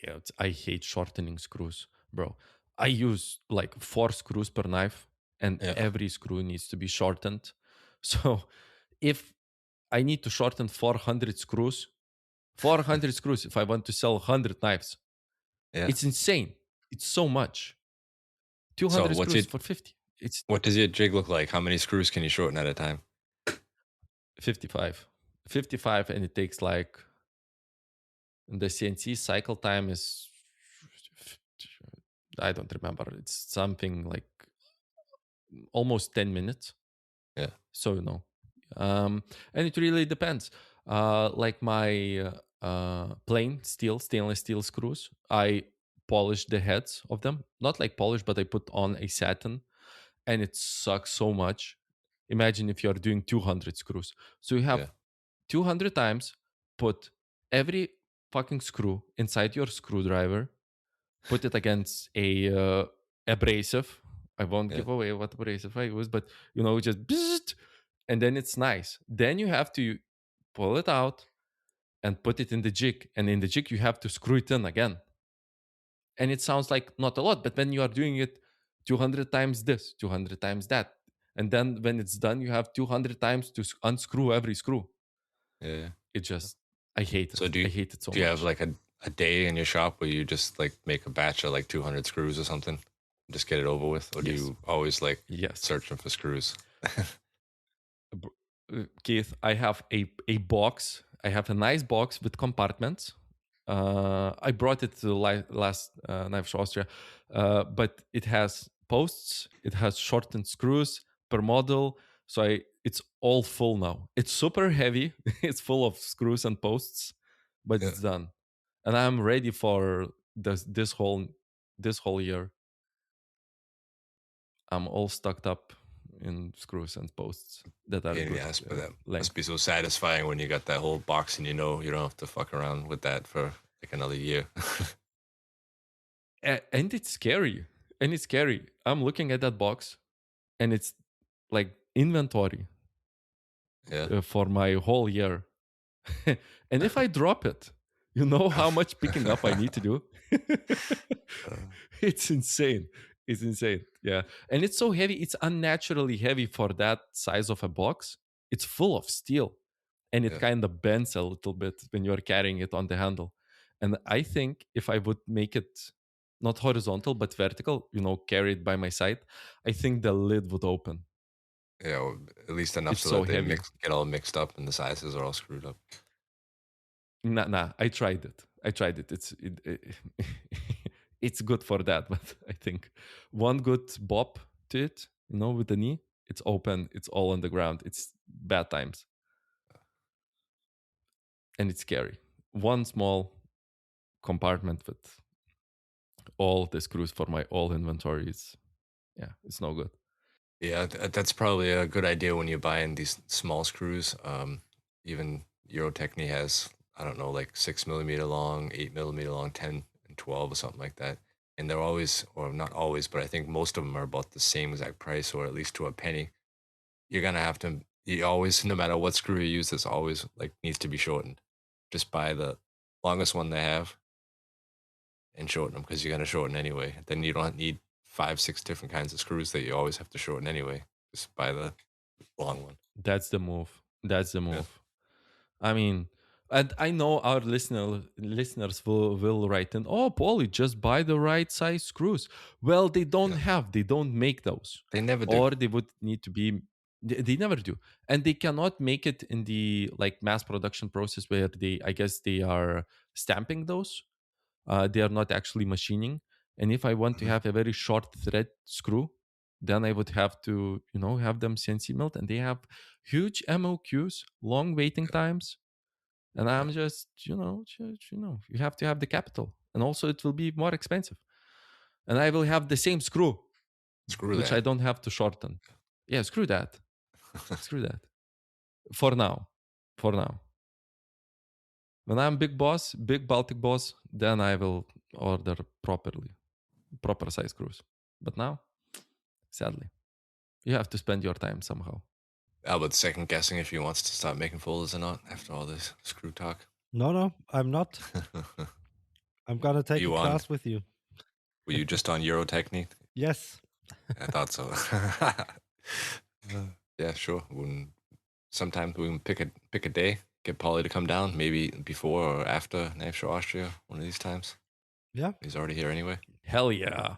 Yeah, I hate shortening screws, bro. I use like 4 screws per knife, and every screw needs to be shortened. So if I need to shorten 400 screws, 400 screws, if I want to sell 100 knives, it's insane. It's so much. 200 screws for 50. What does your jig look like? How many screws can you shorten at a time? 55. 55, and it takes like... The CNC cycle time is... I don't remember. It's something like almost 10 minutes. Yeah. So, and it really depends. Like my plain stainless steel screws, I polish the heads of them. Not like polish, but I put on a satin, and it sucks so much. Imagine if you're doing 200 screws. So you have 200 times, put every fucking screw inside your screwdriver, put it against a abrasive. I won't give away what abrasive I use, but just bzzzt, and then it's nice. Then you have to pull it out and put it in the jig, and in the jig you have to screw it in again. And it sounds like not a lot, but when you are doing it 200 times this, 200 times that, and then when it's done, you have 200 times to unscrew every screw. Yeah. It just, I hate it. So I hate it so much. Do you have like a day in your shop where you just like make a batch of like 200 screws or something? Just get it over with? Or do you always like searching for screws? Keith, I have a box. I have a nice box with compartments. I brought it to the last Knife Show Austria, but it has posts. It has shortened screws per model. So it's all full now. It's super heavy. It's full of screws and posts, but it's done. And I'm ready for this whole year. I'm all stocked up in screws and posts that are good. Yes, but that must be so satisfying when you got that whole box and you don't have to fuck around with that for like another year. And it's scary. I'm looking at that box and it's like inventory for my whole year. And if I drop it, you know how much picking up I need to do? It's insane. It's insane. Yeah. And it's so heavy. It's unnaturally heavy for that size of a box. It's full of steel and it kind of bends a little bit when you're carrying it on the handle. And I think if I would make it not horizontal, but vertical, carry it by my side, I think the lid would open. Yeah, or at least enough so that they get all mixed up and the sizes are all screwed up. Nah. I tried it. It's good for that, but I think one good bop to it, with the knee, it's open, it's all on the ground. It's bad times. And it's scary. One small compartment with all the screws for my all inventory it's no good. Yeah, that's probably a good idea when you're buying these small screws. Even Eurotechny has, I don't know, like 6mm long, 8mm long, 10 and 12 or something like that. And they're always, or not always, but I think most of them are about the same exact price, or at least to a penny. You're gonna have to, you always, no matter what screw you use, this always like needs to be shortened. Just buy the longest one they have and shorten them, because you're gonna shorten anyway. Then you don't need 5-6 different kinds of screws that you always have to shorten anyway. Just buy the long one. That's the move. Yeah. I mean, and I know our listeners will write in, oh, Pauli, just buy the right size screws. Well, they don't make those. They never do. Or they would need to be, they never do. And they cannot make it in the like mass production process where I guess they are stamping those. They are not actually machining. And if I want to have a very short thread screw, then I would have to, have them CNC milled, and they have huge MOQs, long waiting times. And I'm just, you have to have the capital. And also it will be more expensive. And I will have the same screw which I don't have to shorten. Yeah, screw that. Screw that. For now. When I'm big Baltic boss, then I will order proper size screws. But now, sadly, you have to spend your time somehow. Albert's second guessing if he wants to start making folders or not after all this screw talk. No, I'm not. I'm gonna take a class with you. Were you just on Eurotechny? Yes. I thought so. Yeah, sure. Sometimes we can pick a day, get Pauli to come down, maybe before or after Knife Show Austria, one of these times. Yeah. He's already here anyway. Hell yeah.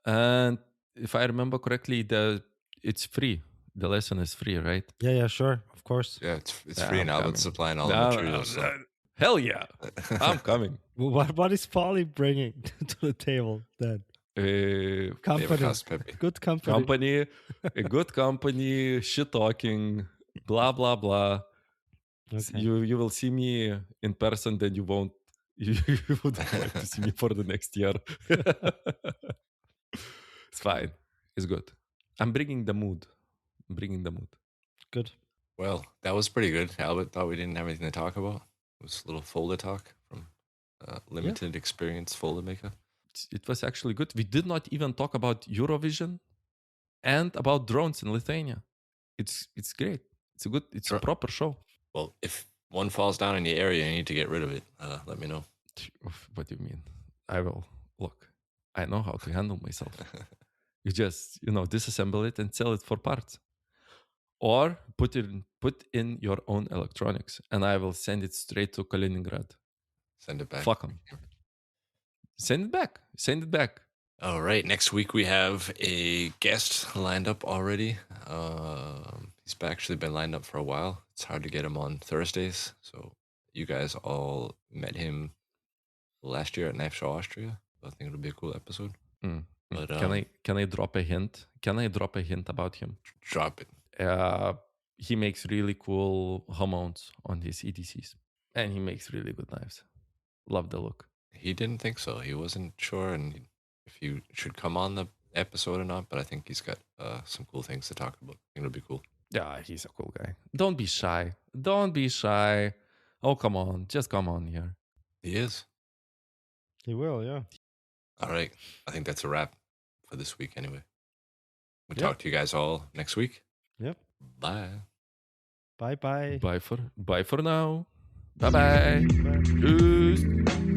And if I remember correctly, it's free. The lesson is free, right? Yeah, sure. Of course. Yeah, it's free now. It's supplying all the materials. Hell yeah. I'm coming. What is Pauli bringing to the table then? Company. Good company. A good company, shit talking, blah, blah, blah. Okay. You will see me in person, then you won't. You wouldn't like to see me for the next year. It's fine. It's good. I'm bringing the mood. Good. Well, that was pretty good. Albert thought we didn't have anything to talk about. It was a little folder talk from limited experience folder maker. It was actually good. We did not even talk about Eurovision and about drones in Lithuania. It's great. It's a proper show. Well, if one falls down in the area, you need to get rid of it. Let me know. What do you mean? I will. Look, I know how to handle myself. You just, disassemble it and sell it for parts. Or put in your own electronics, and I will send it straight to Kaliningrad. Send it back. Fuck them. Send it back. All right. Next week we have a guest lined up already. He's actually been lined up for a while. It's hard to get him on Thursdays. So you guys all met him last year at Knife Show Austria. So I think it'll be a cool episode. But, can I drop a hint? Can I drop a hint about him? Drop it. He makes really cool mounts on his EDCs, and he makes really good knives. Love the look. He didn't think so. He wasn't sure, and if you should come on the episode or not. But I think he's got some cool things to talk about. I think it'll be cool. Yeah, he's a cool guy. Don't be shy. Oh, come on. Just come on here. He is. He will, yeah. All right. I think that's a wrap for this week anyway. We'll talk to you guys all next week. Yep. Bye. Bye-bye. Bye for now. Bye-bye. Tschüss.